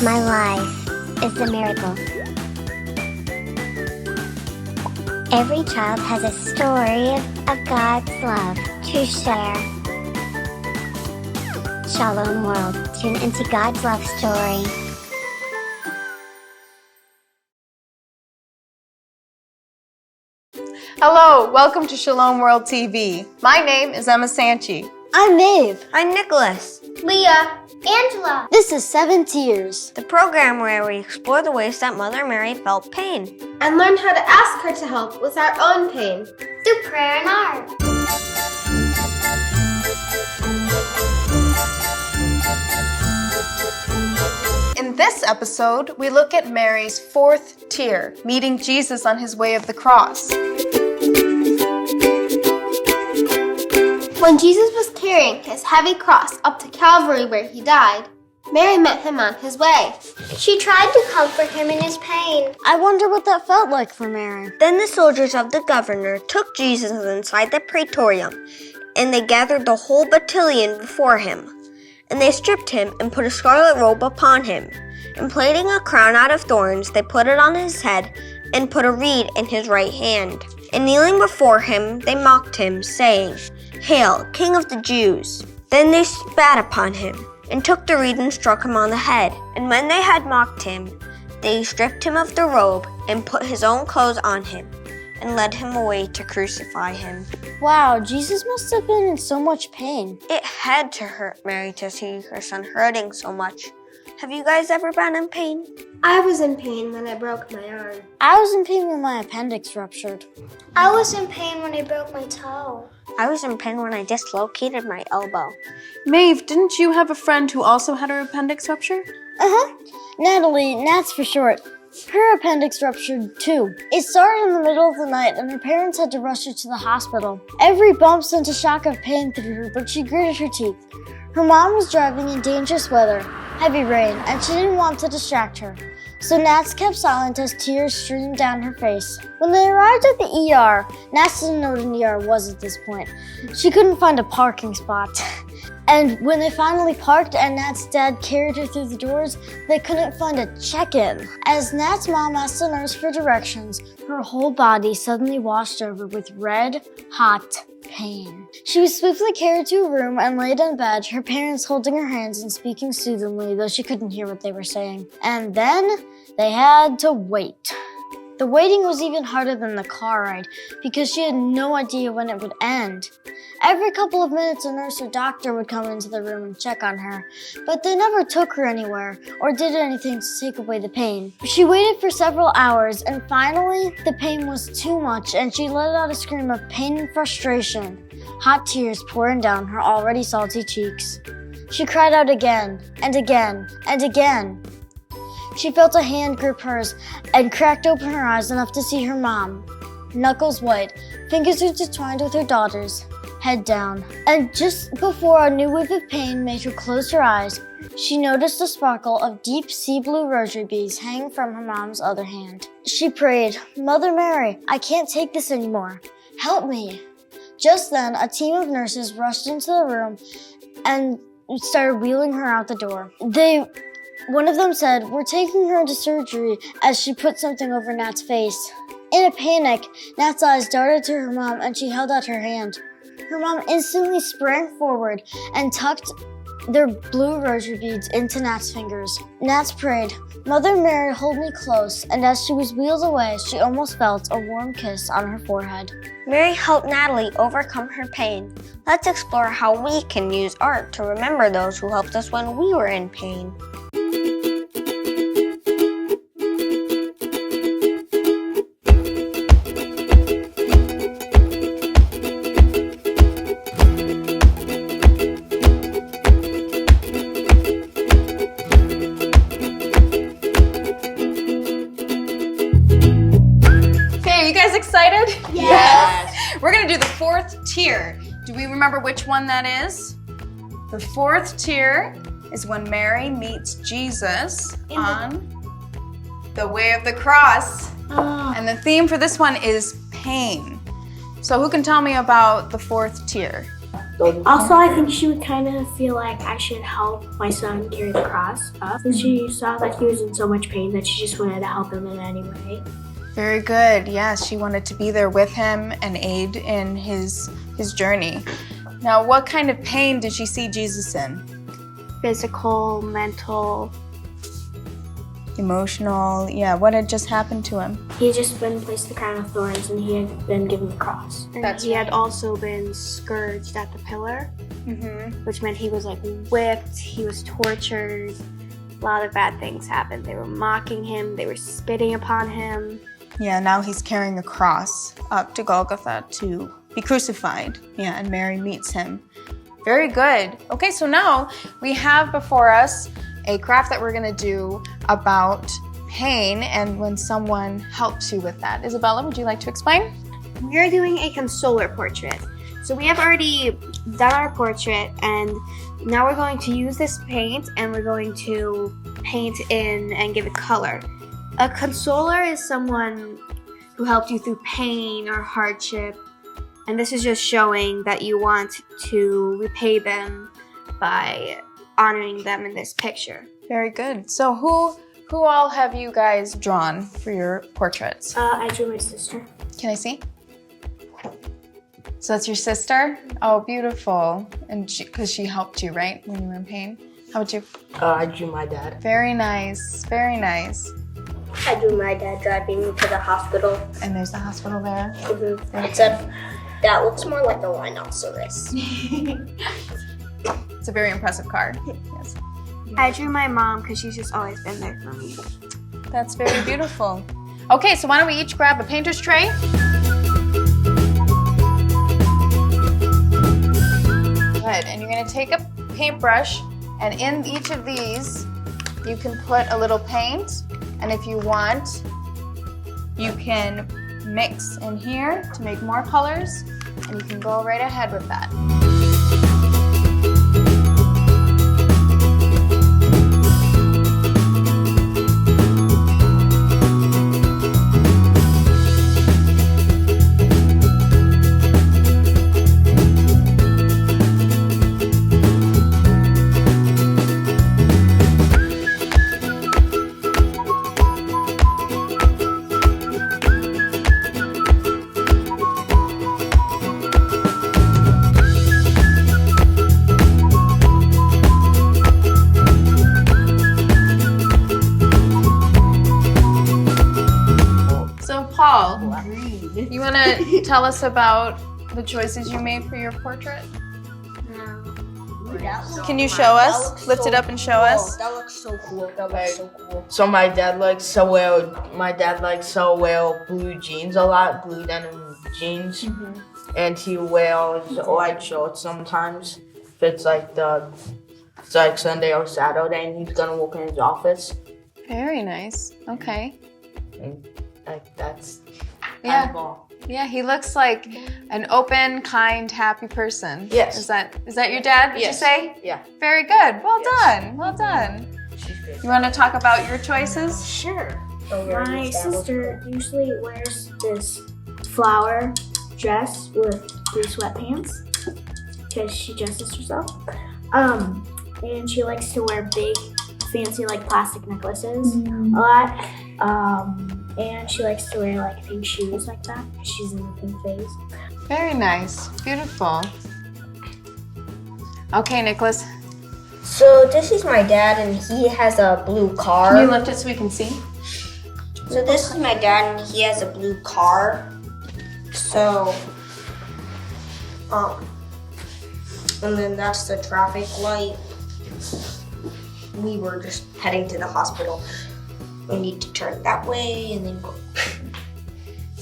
my life is the miracle. Every child has a story of God's love to share. Shalom world, tune into God's love story. Hello, welcome to Shalom World TV. My name is Emma Sanchi. I'm Maeve. I'm Nicholas. Leah. Angela. This is 7 Tears, the program where we explore the ways that Mother Mary felt pain. And learn how to ask her to help with our own pain. Through prayer and art. In this episode, we look at Mary's fourth tier, meeting Jesus on his way of the cross. When Jesus was carrying his heavy cross up to Calvary where he died, Mary met him on his way. She tried to comfort him in his pain. I wonder what that felt like for Mary. Then the soldiers of the governor took Jesus inside the praetorium, and they gathered the whole battalion before him. And they stripped him and put a scarlet robe upon him. And plaiting a crown out of thorns, they put it on his head and put a reed in his right hand. And kneeling before him, they mocked him, saying, "Hail, King of the Jews!" Then they spat upon him, and took the reed and struck him on the head. And when they had mocked him, they stripped him of the robe, and put his own clothes on him, and led him away to crucify him. Wow, Jesus must have been in so much pain. It had to hurt Mary to see her son hurting so much. Have you guys ever been in pain? I was in pain when I broke my arm. I was in pain when my appendix ruptured. I was in pain when I broke my toe. I was in pain when I dislocated my elbow. Maeve, didn't you have a friend who also had her appendix rupture? Natalie, Nats for short. Her appendix ruptured too. It started in the middle of the night and her parents had to rush her to the hospital. Every bump sent a shock of pain through her, but she gritted her teeth. Her mom was driving in dangerous weather, heavy rain, and she didn't want to distract her. So Nats kept silent as tears streamed down her face. When they arrived at the ER, Nats didn't know what an ER was at this point. She couldn't find a parking spot. And when they finally parked and Nat's dad carried her through the doors, they couldn't find a check-in. As Nat's mom asked the nurse for directions, her whole body suddenly washed over with red, hot pain. She was swiftly carried to a room and laid in bed, her parents holding her hands and speaking soothingly, though she couldn't hear what they were saying. And then they had to wait. The waiting was even harder than the car ride because she had no idea when it would end. Every couple of minutes, a nurse or doctor would come into the room and check on her, but they never took her anywhere or did anything to take away the pain. She waited for several hours, and finally, the pain was too much, and she let out a scream of pain and frustration, hot tears pouring down her already salty cheeks. She cried out again, and again, and again. She felt a hand grip hers and cracked open her eyes enough to see her mom, knuckles white, fingers intertwined with her daughter's, head down. And just before a new wave of pain made her close her eyes, she noticed a sparkle of deep sea blue rosary beads hanging from her mom's other hand. She prayed, "Mother Mary, I can't take this anymore. Help me." Just then, a team of nurses rushed into the room and started wheeling her out the door. One of them said, "We're taking her into surgery," as she put something over Nat's face. In a panic, Nat's eyes darted to her mom and she held out her hand. Her mom instantly sprang forward and tucked their blue rosary beads into Nat's fingers. Nats prayed, "Mother Mary, hold me close," and as she was wheeled away, she almost felt a warm kiss on her forehead. Mary helped Natalie overcome her pain. Let's explore how we can use art to remember those who helped us when we were in pain. Okay, you guys excited? Yes. We're gonna do the fourth tier. Do we remember which one that is? The fourth tier is when Mary meets Jesus on the way of the cross. And the theme for this one is pain. So who can tell me about the fourth tier? Also, I think she would kind of feel like I should help my son carry the cross up. And she saw that he was in so much pain that she just wanted to help him in any way. Very good. Yes, she wanted to be there with him and aid in his journey. Now, what kind of pain did she see Jesus in? Physical, mental. Emotional. Yeah, what had just happened to him? He had just been placed the crown of thorns and he had been given the cross. And he had also been scourged at the pillar, which meant he was like whipped, he was tortured. A lot of bad things happened. They were mocking him, they were spitting upon him. Yeah, now he's carrying a cross up to Golgotha to be crucified. Yeah, and Mary meets him. Very good. Okay, so now we have before us a craft that we're gonna do about pain and when someone helps you with that. Isabella, would you like to explain? We're doing a consoler portrait. So we have already done our portrait and now we're going to use this paint and we're going to paint in and give it color. A consoler is someone who helped you through pain or hardship, and this is just showing that you want to repay them by honoring them in this picture. Very good. So who all have you guys drawn for your portraits? I drew my sister. Can I see? So that's your sister? Oh, beautiful. And because she helped you, right, when you were in pain? How about you? I drew my dad. Very nice. Very nice. I drew my dad driving me to the hospital. And there's the hospital there. Except that looks more like a rhinoceros. It's a very impressive car. Yes. I drew my mom because she's just always been there for me. That's very beautiful. Okay, so why don't we each grab a painter's tray? Good, and you're gonna take a paintbrush, and in each of these, you can put a little paint, and if you want, you can mix in here to make more colors, and you can go right ahead with that. You want to tell us about the choices you made for your portrait? Can you show us? Lift it up and show us. That looks so cool. That looks so cool. So my dad likes to wear blue jeans a lot, blue denim jeans, and he wears white shorts sometimes. If it's like Sunday or Saturday, and he's gonna work in his office. Very nice. Okay. And that's Yeah. Cool. Yeah, he looks like an open, kind, happy person. Yes. Is that your dad, would you say? Yeah. Very good. Well done. Well done. You want to talk about your choices? Sure. My sister usually wears this flower dress with blue sweatpants because she dresses herself. And she likes to wear big, fancy like plastic necklaces a lot. And she likes to wear like pink shoes like that because she's in the pink phase. Very nice. Beautiful. Okay, Nicholas. So this is my dad, and he has a blue car. Can you lift it so we can see? So this is my dad, and he has a blue car. So, and then that's the traffic light. We were just heading to the hospital. We need to turn that way and then go.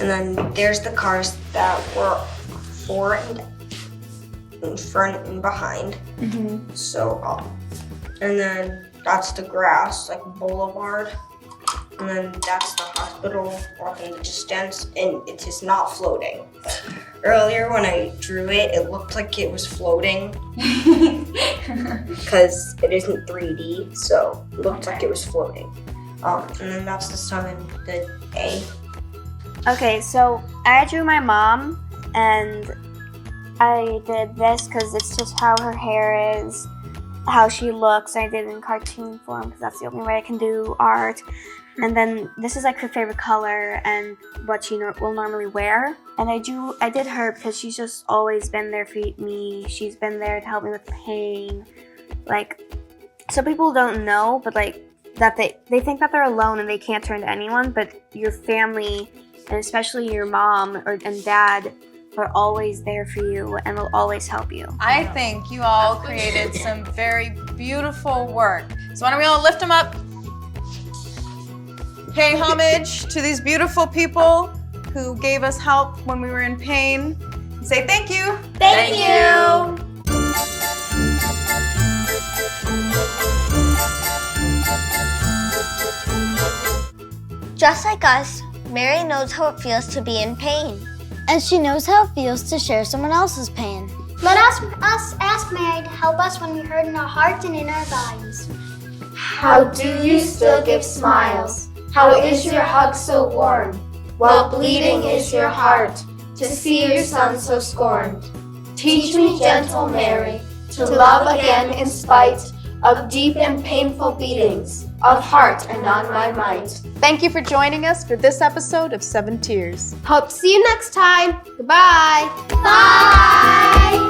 And then there's the cars that were forward in front and behind. So, and then that's the grass, like boulevard. And then that's the hospital walking the distance, and it is not floating. Earlier when I drew it, it looked like it was floating because it isn't 3D, so it looked like it was floating. And then that's the sun and the A. Okay, so I drew my mom, and I did this because it's just how her hair is, how she looks. I did it in cartoon form because that's the only way I can do art. And then this is like her favorite color and what she will normally wear. And I did her because she's just always been there for me. She's been there to help me with pain. Like, some people don't know, but like that they think that they're alone and they can't turn to anyone. But your family, and especially your mom and dad, are always there for you and will always help you. I think you all created some very beautiful work. So why don't we all lift them up? Pay homage to these beautiful people who gave us help when we were in pain. Say thank you. Thank you. Just like us, Mary knows how it feels to be in pain. And she knows how it feels to share someone else's pain. Let us ask Mary to help us when we hurt in our hearts and in our bodies. How do you still give smiles? How is your hug so warm? While bleeding is your heart, to see your son so scorned. Teach me, gentle Mary, to love again in spite of deep and painful beatings of heart and on my mind. Thank you for joining us for this episode of 7 Tears. Hope to see you next time. Goodbye. Bye.